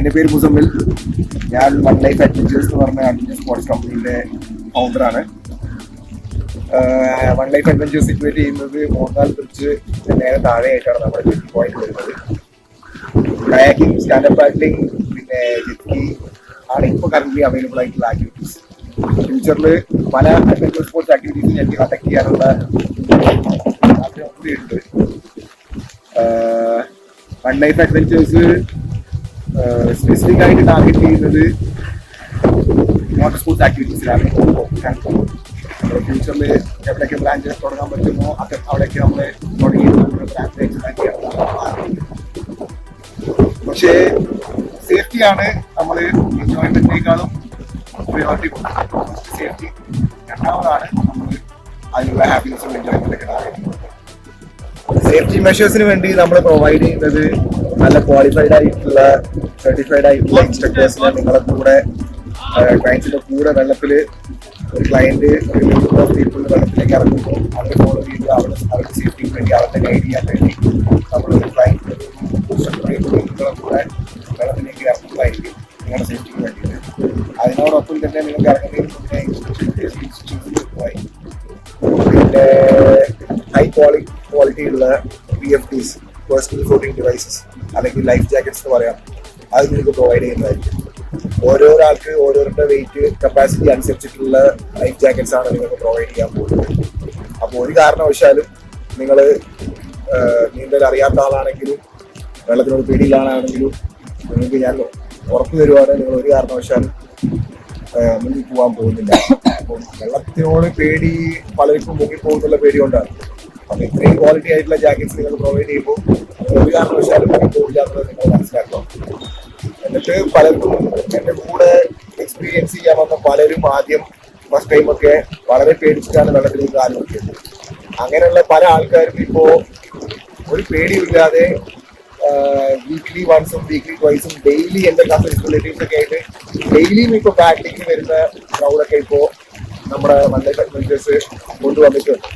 എൻ്റെ പേര് മുസമ്മിൽ. ഞാൻ വൺ ലൈഫ് അഡ്വഞ്ചേഴ്സ് എന്ന് പറഞ്ഞ അഡ്വഞ്ചർ സ്പോർട്സ് കമ്പനിയുടെ ഫൗണ്ടറാണ്. വൺ ലൈഫ് അഡ്വഞ്ചേഴ്സ് സിറ്റുവേറ്റ് ചെയ്യുന്നത് മോർഗാൽ ബ്രിഡ്ജ് നേരെ താഴെയായിട്ടാണ് നമ്മുടെ ജെറ്റ് പോയിന്റ് വരുന്നത്. കയാക്കിംഗ്, സ്റ്റാൻഡപ്പ് പാഡ്ലിംഗ്, പിന്നെ ജെറ്റ് ആണ് ഇപ്പോൾ കറന്റ് അവൈലബിൾ ആയിട്ടുള്ള ആക്ടിവിറ്റീസ്. ഫ്യൂച്ചറിൽ പല അഡ്വഞ്ചർ സ്പോർട്സ് ആക്ടിവിറ്റീസും ഞാൻ കണ്ടക്ട് ചെയ്യാനുള്ള ആഗ്രഹം കൂടിയുണ്ട്. വൺ ലൈഫ് അഡ്വഞ്ചേഴ്സ് സ്പെസിഫിക് ആയിട്ട് ടാർഗറ്റ് ചെയ്യുന്നത് മോട്ടോർ സ്പോർട്സ് ആക്ടിവിറ്റീസിലാണ്. ഫ്യൂച്ചറിൽ എവിടെയൊക്കെ ബ്രാഞ്ച് തുടങ്ങാൻ പറ്റുമോ അവിടെയൊക്കെ നമ്മൾ തുടങ്ങി ബ്രാഞ്ച് എക്സ്പാൻഡ് ചെയ്യണം. പക്ഷേ സേഫ്റ്റിയാണ് നമ്മൾ എൻജോയ്മെന്റിനേക്കാളും പ്രയോറിറ്റി കൊടുക്കുന്നത്. സേഫ്റ്റി രണ്ടാമതാണ് നമ്മൾ അതിനുള്ള ഹാപ്പിനെസ്സും എൻജോയ്മെന്റ് ഒക്കെ ടാർഗറ്റ്. സേഫ്റ്റി മെഷേഴ്സിന് വേണ്ടി നമ്മൾ പ്രൊവൈഡ് ചെയ്യുന്നത് നല്ല ക്വാളിഫൈഡ് ആയിട്ടുള്ള സർട്ടിഫൈഡ് ആയിട്ടുള്ള ഇൻസ്ട്രക്ടേഴ്സിനെ നിങ്ങളെ കൂടെ ക്ലയൻസിന്റെ കൂടെ വെള്ളത്തിൽ ഒരു ക്ലയന്റ് ഒരു ഗ്രൂപ്പ് ഓഫ് പീപ്പിൾ വെള്ളത്തിലേക്ക് ഇറങ്ങുമ്പോൾ അവരെ ഫോളോ ചെയ്ത് അവരുടെ സേഫ്റ്റിക്ക് വേണ്ടി അവരുടെ ഗൈഡ് ചെയ്യാൻ വേണ്ടി നമ്മളൊരു ക്ലയന്റ് നിങ്ങളെ കൂടെ വെള്ളത്തിലേക്ക് ഇറങ്ങുന്നതായിരിക്കും നിങ്ങളുടെ സേഫ്റ്റിക്ക് വേണ്ടിയിട്ട്. അതിനോടൊപ്പം തന്നെ നിങ്ങൾക്ക് ഇറങ്ങുന്നതിന് ഇൻസ്റ്റിറ്റ്യൂഷനുമായി പിന്നെ ഹൈ ക്വാളിറ്റി ഉള്ള PFDs, പേഴ്സണൽ ഫ്ലോട്ടിംഗ് ഡിവൈസസ് അല്ലെങ്കിൽ ലൈഫ് ജാക്കറ്റ്സ് എന്ന് പറയാം, അത് നിങ്ങൾക്ക് പ്രൊവൈഡ് ചെയ്യുന്നതായിരിക്കും. ഓരോരാൾക്ക് ഓരോരുടെ വെയിറ്റ് കപ്പാസിറ്റി അനുസരിച്ചിട്ടുള്ള ലൈഫ് ജാക്കറ്റ്സ് ആണ് നിങ്ങൾക്ക് പ്രൊവൈഡ് ചെയ്യാൻ പോകുന്നത്. അപ്പോൾ ഒരു കാരണവശാലും നിങ്ങൾ നീന്തൽ അറിയാത്ത ആളാണെങ്കിലും വെള്ളത്തിനോട് പേടിയുള്ള ആളാണെങ്കിലും നിങ്ങൾക്ക് ഞാൻ ഉറപ്പ് തരുവാണ്, നിങ്ങൾ ഒരു കാരണവശാലും മുന്നിൽ പോകാൻ പോകുന്നില്ല. അപ്പം വെള്ളത്തിനോട് പേടി പലർക്കും മുങ്ങിപ്പോകുന്നുള്ള പേടി കൊണ്ടാണ്. അപ്പം ഇത്രയും ക്വാളിറ്റി ആയിട്ടുള്ള ജാക്കറ്റ്സ് നിങ്ങൾ പ്രൊവൈഡ് ചെയ്യുമ്പോൾ ഒരു കാരണവശാലും മുങ്ങിപ്പോകില്ല എന്നുള്ളത് നിങ്ങൾ മനസ്സിലാക്കണം. എന്നിട്ട് പലർക്കും എൻ്റെ കൂടെ എക്സ്പീരിയൻസ് ചെയ്യാൻ വന്ന പലരും ആദ്യം ഫസ്റ്റ് ടൈമൊക്കെ വളരെ പേടിച്ചിട്ടാണ് വെള്ളത്തിലേക്ക് കാല് നോക്കിയത്. അങ്ങനെയുള്ള പല ആൾക്കാരും ഇപ്പോൾ ഒരു പേടിയില്ലാതെ വീക്ക്ലി വൺസും വീക്ക്ലി ട്വൈസും ഡെയിലി എൻ്റെ കസിൻസ് റിലേറ്റീവ്സ് ഒക്കെ ആയിട്ട് ഡെയിലിയും ഇപ്പോൾ പാഡ്ലിങ്ങിന് വരുന്ന ക്രൗഡൊക്കെ ഇപ്പോൾ നമ്മുടെ വൺ ലൈഫ് അഡ്വഞ്ചേഴ്സ് കൊണ്ടുവന്നിട്ടുണ്ട്.